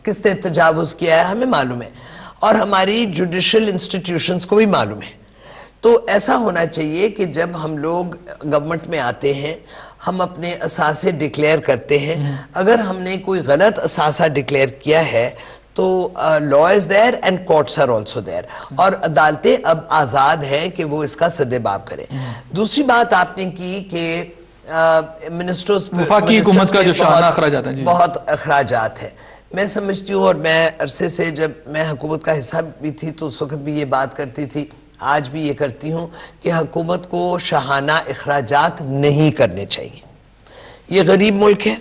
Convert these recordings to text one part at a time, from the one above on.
کس نے تجاوز کیا ہے ہمیں معلوم ہے، اور ہماری جوڈیشل انسٹیٹیوشنز کو بھی معلوم ہے. تو ایسا ہونا چاہیے کہ جب ہم لوگ گورنمنٹ میں آتے ہیں ہم اپنے اثاثے ڈکلیئر کرتے ہیں. اگر ہم نے کوئی غلط اثاثہ ڈکلیئر کیا ہے تو law is there and courts are also there, اور عدالتیں اب آزاد ہیں کہ وہ اس کا سدباب کریں. دوسری بات آپ نے کی کہ منسٹرز وفاقی حکومت کا جو شاہانہ اخراجات ہیں، بہت اخراجات ہیں. میں سمجھتی ہوں، اور میں عرصے سے جب میں حکومت کا حصہ بھی تھی تو اس وقت بھی یہ بات کرتی تھی، آج بھی یہ کرتی ہوں کہ حکومت کو شاہانہ اخراجات نہیں کرنے چاہیے. یہ غریب ملک ہے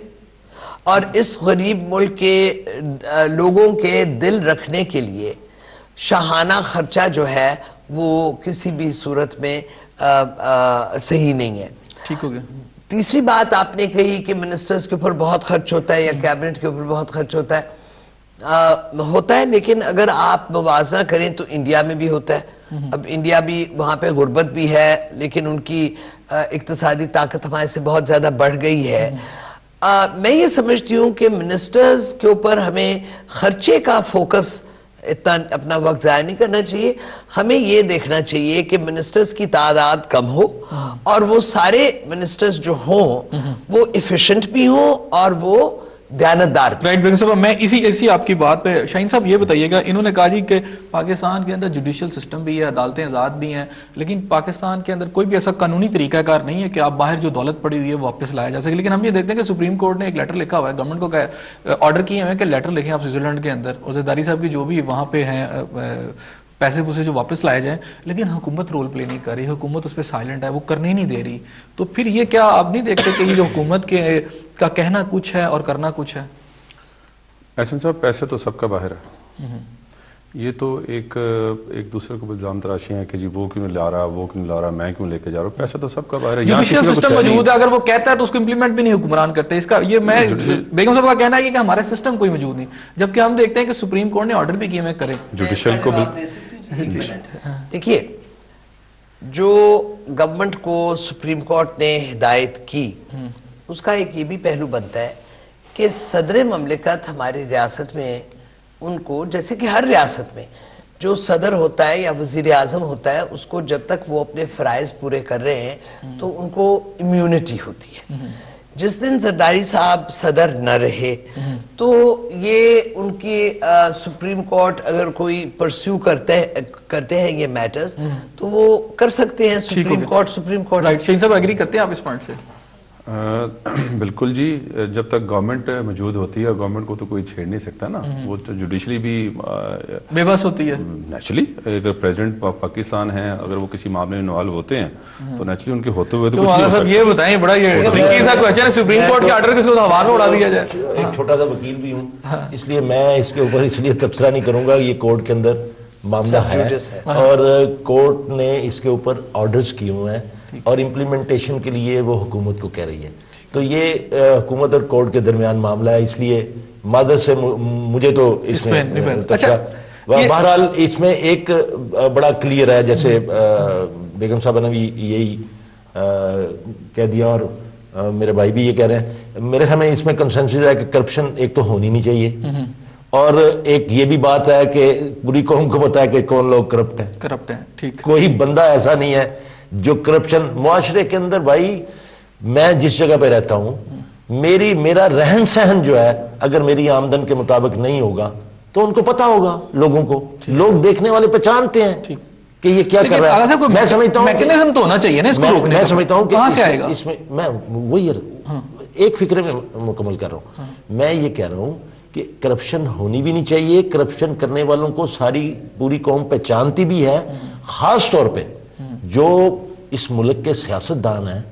اور اس غریب ملک کے لوگوں کے دل رکھنے کے لیے شاہانہ خرچہ جو ہے وہ کسی بھی صورت میں صحیح نہیں ہے. ٹھیک ہو گیا. تیسری بات آپ نے کہی کہ منسٹرز کے اوپر بہت خرچ ہوتا ہے یا کیبنٹ کے اوپر بہت خرچ ہوتا ہے، لیکن اگر آپ موازنہ کریں تو انڈیا میں بھی ہوتا ہے. اب انڈیا بھی وہاں pہ غربت بھی ہے لیکن ان کی اقتصادی طاقت ہمارے سے بہت زیادہ بڑھ گئی ہے. میں یہ سمجھتی ہوں کہ منسٹرز کے اوپر ہمیں خرچے کا فوکس اتنا اپنا وقت ضائع نہیں کرنا چاہیے. ہمیں یہ دیکھنا چاہیے کہ منسٹرز کی تعداد کم ہو اور وہ سارے منسٹرز جو ہوں وہ ایفیشنٹ بھی ہوں اور وہ دیانتدار بھی. رائٹ بیگم صاحب، میں اسی آپ کی بات پہ شاہین صاحب یہ بتائیے گا، انہوں نے کہا جی کہ پاکستان کے اندر جوڈیشل سسٹم بھی ہے، عدالتیں آزاد بھی ہیں، لیکن پاکستان کے اندر کوئی بھی ایسا قانونی طریقہ کار نہیں ہے کہ آپ باہر جو دولت پڑی ہوئی ہے وہ واپس لایا جا سکے. لیکن ہم یہ دیکھتے ہیں کہ سپریم کورٹ نے ایک لیٹر لکھا ہوا ہے، گورنمنٹ کو آرڈر کیے ہوئے کہ لیٹر لکھیں آپ سوئٹزرلینڈ کے اندر، اور زرداری صاحب کی جو بھی وہاں پہ ہیں پیسے پوسے جو واپس لائے جائیں، لیکن حکومت رول پلے نہیں کر رہی، حکومت اس پہ سائلنٹ ہے، وہ کرنے ہی نہیں دے رہی. تو پھر یہ کیا آپ نہیں دیکھتے کہ یہ جو حکومت کا کہنا کچھ ہے اور کرنا کچھ ہے؟ احسن صاحب، پیسے تو سب کا باہر ہے. یہ تو ایک دوسرے کو الزام تراشی ہیں کہ جی وہ کیوں لا رہا، وہ کیوں لا رہا، میں کیوں لے کے جا رہا ہوں. پیسہ تو سب کا باہر ہے. جوڈیشل سسٹم موجود ہے، اگر وہ کہتا ہے تو اس کو امپلیمنٹ بھی نہیں حکمران کرتے. اس کا یہ میں بیگم صاحب کا کہنا ہے کہ ہمارا سسٹم کوئی موجود نہیں، جبکہ ہم دیکھتے ہیں کہ سپریم کورٹ نے آرڈر بھی کیے میں کریں جوڈیشل کو. دیکھیے، جو گورنمنٹ کو سپریم کورٹ نے ہدایت کی اس کا ایک یہ بھی پہلو بنتا ہے کہ صدر مملکت ہماری ریاست میں ان کو، جیسے کہ ہر ریاست میں جو صدر ہوتا ہے یا وزیر اعظم ہوتا ہے، اس کو جب تک وہ اپنے فرائض پورے کر رہے ہیں تو ان کو امیونٹی ہوتی ہے. جس دن زرداری صاحب صدر نہ رہے تو یہ ان کی سپریم کورٹ اگر کوئی پرسیو کرتے ہیں یہ میٹرز تو وہ کر سکتے ہیں. Supreme court right. شاہین صاحب ایگری کرتے ہیں آپ اس پوائنٹ سے؟ بالکل جی. جب تک گورنمنٹ موجود ہوتی ہے، گورنمنٹ کو تو کوئی چھیڑ نہیں سکتا نا. وہ تو جوڈیشلی بھی بے بس ہوتی ہے. نیچرلی اگر پریزیڈنٹ پاکستان ہیں، اگر وہ کسی معاملے میں انوالو ہوتے ہیں تو نیچرلی ان کے ہوتے ہوئے تو کچھ نہیں. صاحب یہ بتائیں، بڑا یہ ٹرکی سا کوسچن ہے، سپریم کورٹ کے آرڈر کس کو ہوا میں اڑا دیا جائے. ایک چھوٹا سا وکیل بھی ہوں، اس لیے میں اس کے اوپر اس لیے تبصرہ نہیں کروں گا. یہ کورٹ کے اندر معاملہ ہے اور کورٹ نے اس کے اوپر آرڈرز کیے ہوئے ہیں اور امپلیمنٹیشن کے لیے وہ حکومت کو کہہ رہی ہے. تو یہ حکومت اور کورٹ کے درمیان معاملہ ہے، اس لیے معذرت سے مجھے تو اس میں بہرحال اس میں ایک بڑا کلیئر ہے، جیسے بیگم صاحبہ نے بھی یہی کہہ دیا اور میرے بھائی بھی یہ کہہ رہے ہیں. میرے ہمیں اس میں کنسنسس ہے کہ کرپشن ایک تو ہونی نہیں چاہیے، اور ایک یہ بھی بات ہے کہ پوری قوم کو پتہ ہے کہ کون لوگ کرپٹ ہیں. ٹھیک، کوئی بندہ ایسا نہیں ہے جو کرپشن معاشرے کے اندر. بھائی میں جس جگہ پہ رہتا ہوں، میرا رہن سہن جو ہے اگر میری آمدن کے مطابق نہیں ہوگا تو ان کو پتا ہوگا، لوگوں کو، لوگ دیکھنے والے پہچانتے ہیں کہ یہ کیا کر رہا ہے. میں سمجھتا ہوں میکینزم تو ہونا چاہیے نا اس کو روکنے کا. میں سمجھتا ہوں کہ کہاں سے آئے گا اس میں. میں وہی ایک فکرے میں مکمل کر رہا ہوں. میں یہ کہہ رہا ہوں کہ کرپشن ہونی بھی نہیں چاہیے. کرپشن کرنے والوں کو ساری پوری قوم پہچانتی بھی ہے. خاص طور پہ جو اس ملک کے سیاستدان ہیں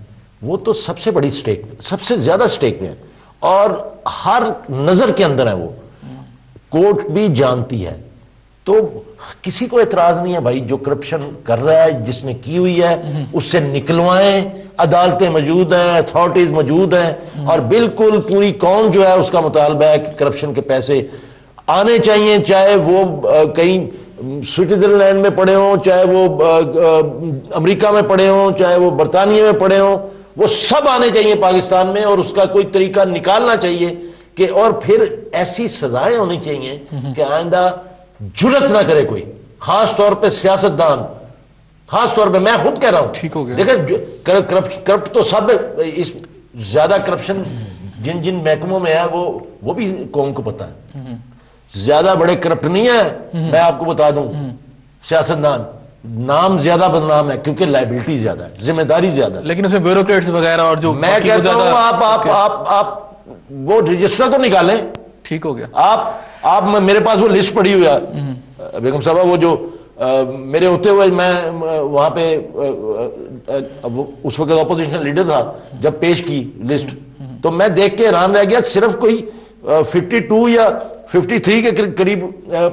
وہ تو سب سے بڑی سٹیک، سب سے زیادہ سٹیک میں ہے اور ہر نظر کے اندر ہے. وہ کورٹ بھی جانتی ہے. تو کسی کو اعتراض نہیں ہے بھائی، جو کرپشن کر رہا ہے، جس نے کی ہوئی ہے اس سے نکلوائیں. عدالتیں موجود ہیں، اتھارٹیز موجود ہیں، اور بالکل پوری قوم جو ہے اس کا مطالبہ ہے کہ کرپشن کے پیسے آنے چاہیے، چاہے وہ کہیں سوئٹزرلینڈ میں پڑے ہوں، چاہے وہ امریکہ میں پڑے ہوں، چاہے وہ برطانیہ میں پڑے ہوں، وہ سب آنے چاہیے پاکستان میں. اور اس کا کوئی طریقہ نکالنا چاہیے کہ اور پھر ایسی سزائیں ہونی چاہیے کہ آئندہ جرت نہ کرے کوئی، خاص طور پہ سیاستدان، خاص طور پہ میں خود کہہ رہا ہوں. ٹھیک ہو گیا. دیکھیں کرپٹ تو سب، اس زیادہ کرپشن جن جن محکموں میں ہے وہ بھی قوم کو پتہ ہے. زیادہ بڑے کرپٹ نہیں ہیں، میں آپ کو بتا دوں، سیاستدان نام زیادہ بدنام ہے کیونکہ لائبلٹی زیادہ ہے، ذمہ داری زیادہ ہے. لیکن اس میں بیوروکریٹس وغیرہ اور جو میں کہتا ہوں آپ وہ رجسٹر تو نکالیں. ٹھیک ہو گیا. آپ میرے پاس وہ لسٹ پڑی ہوئی ہے بیگم صاحبہ، وہ جو میرے ہوتے ہوئے میں وہاں پہ اس وقت اپوزیشن لیڈر تھا، جب پیش کی لسٹ تو میں دیکھ کے حیران رہ گیا. صرف کوئی 52 یا 53 کے قریب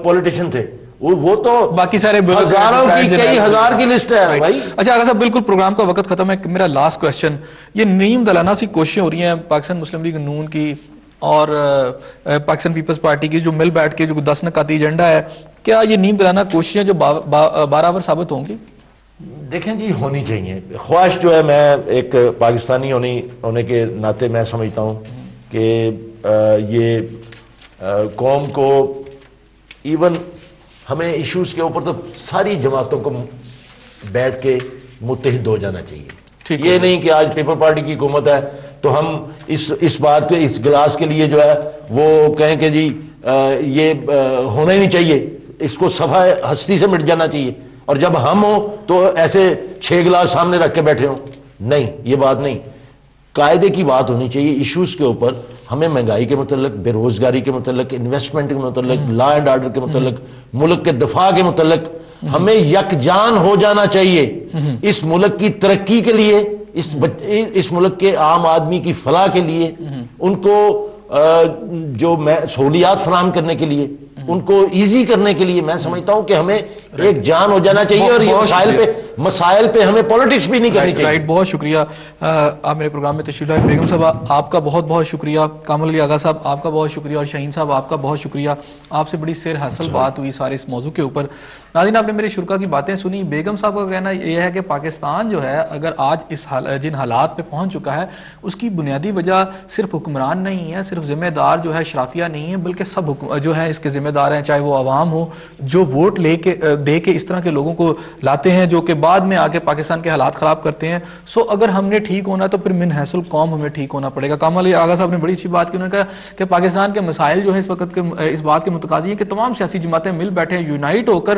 پولیٹیشین تھے، وہ تو باقی سارے ہزاروں کی، کئی ہزار کی لسٹ ہے بھائی. اچھا آغا صاحب، بالکل پروگرام کا وقت ختم ہے. میرا لاسٹ کویسچن، یہ نیم دلانہ سی کوششیں ہو رہی ہیں پاکستان مسلم لیگ نون کی اور پاکستان پیپلز پارٹی کی جو مل بیٹھ کے جو 10 نکاتی ایجنڈا ہے، کیا یہ نیم دلانہ کوششیں جو بارآور ثابت ہوں گی؟ دیکھیں جی، ہونی چاہیے. خواہش جو ہے، میں ایک پاکستانی ہونے کے ناطے میں سمجھتا ہوں کہ یہ قوم کو ایون ہمیں ایشوز کے اوپر تو ساری جماعتوں کو بیٹھ کے متحد ہو جانا چاہیے. یہ نہیں کہ آج پیپل پارٹی کی حکومت ہے تو ہم اس بات کے، اس گلاس کے لیے جو ہے وہ کہیں کہ جی یہ ہونا ہی نہیں چاہیے، اس کو صفحہ ہستی سے مٹ جانا چاہیے، اور جب ہم ہوں تو ایسے 6 گلاس سامنے رکھ کے بیٹھے ہوں. نہیں، یہ بات نہیں. قاعدے کی بات ہونی چاہیے ایشوز کے اوپر. ہمیں مہنگائی کے متعلق، بے روزگاری کے متعلق، انویسٹمنٹ کے متعلق، لا اینڈ آرڈر کے متعلق، ملک کے دفاع کے متعلق ہمیں یکجان ہو جانا چاہیے. اس ملک کی ترقی کے لیے، اس ملک کے عام آدمی کی فلاح کے لیے، ان کو جو سہولیات فراہم کرنے کے لیے، ان کو ایزی کرنے کے لیے، میں سمجھتا ہوں کہ ہمیں ایک جان ہو جانا چاہیے. اور یہ مسائل پہ ہمیں پولیٹکس بھی نہیں کرنی چاہیے. بہت شکریہ آپ میرے پروگرام میں تشریف لائے. بیگم صاحبہ آپ کا بہت بہت شکریہ. کامل علی آغا صاحب آپ کا بہت شکریہ. اور شاہین صاحب آپ کا بہت شکریہ. آپ سے بڑی سیر حاصل بات ہوئی سارے اس موضوع کے اوپر. ناظرین، آپ نے میرے شرکا کی باتیں سنی. بیگم صاحب کا کہنا یہ ہے کہ پاکستان جو ہے اگر آج جن حالات پہ پہنچ چکا ہے، اس کی بنیادی وجہ صرف حکمران نہیں ہے، صرف ذمہ دار جو ہے شرافیہ نہیں ہے، بلکہ سب جو ہے اس کے ذمہ دار ہیں، چاہے وہ عوام ہو جو ووٹ دے کے اس طرح کے لوگوں کو لاتے ہیں جو کہ بعد میں آ کے پاکستان کے حالات خراب کرتے ہیں. سو اگر ہم نے ٹھیک ہونا تو پھر من حیث القوم ہمیں ٹھیک ہونا پڑے گا. کامل علی آغا صاحب نے بڑی اچھی بات کی. انہوں نے کہا کہ پاکستان کے مسائل جو ہیں اس وقت کے اس بات کے متقاضی ہیں کہ تمام سیاسی جماعتیں مل بیٹھے ہیں، یونائٹ ہو کر.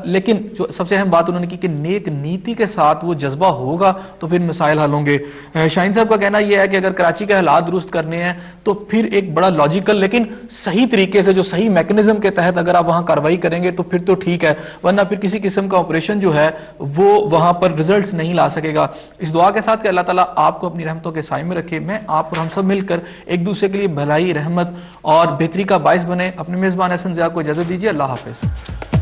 لیکن جو سب سے اہم بات انہوں نے کی کہ نیک نیتی کے ساتھ وہ جذبہ ہوگا تو پھر مسائل حل ہوں گے. شاہین صاحب کا کہنا یہ ہے کہ اگر کراچی کے حالات درست کرنے ہیں تو پھر ایک بڑا لاجیکل لیکن صحیح طریقے سے، جو صحیح میکنزم کے تحت اگر آپ وہاں کارروائی کریں گے تو پھر تو ٹھیک ہے، ورنہ پھر کسی قسم کا آپریشن جو ہے وہ وہاں پر ریزلٹس نہیں لا سکے گا. اس دعا کے ساتھ کہ اللہ تعالیٰ آپ کو اپنی رحمتوں کے سائے میں رکھے. میں آپ اور ہم سب مل کر ایک دوسرے کے لیے بھلائی، رحمت اور بہتری کا باعث بنے. اپنے میزبان احسن ضیاء کو اجازت دیجیے. اللہ حافظ.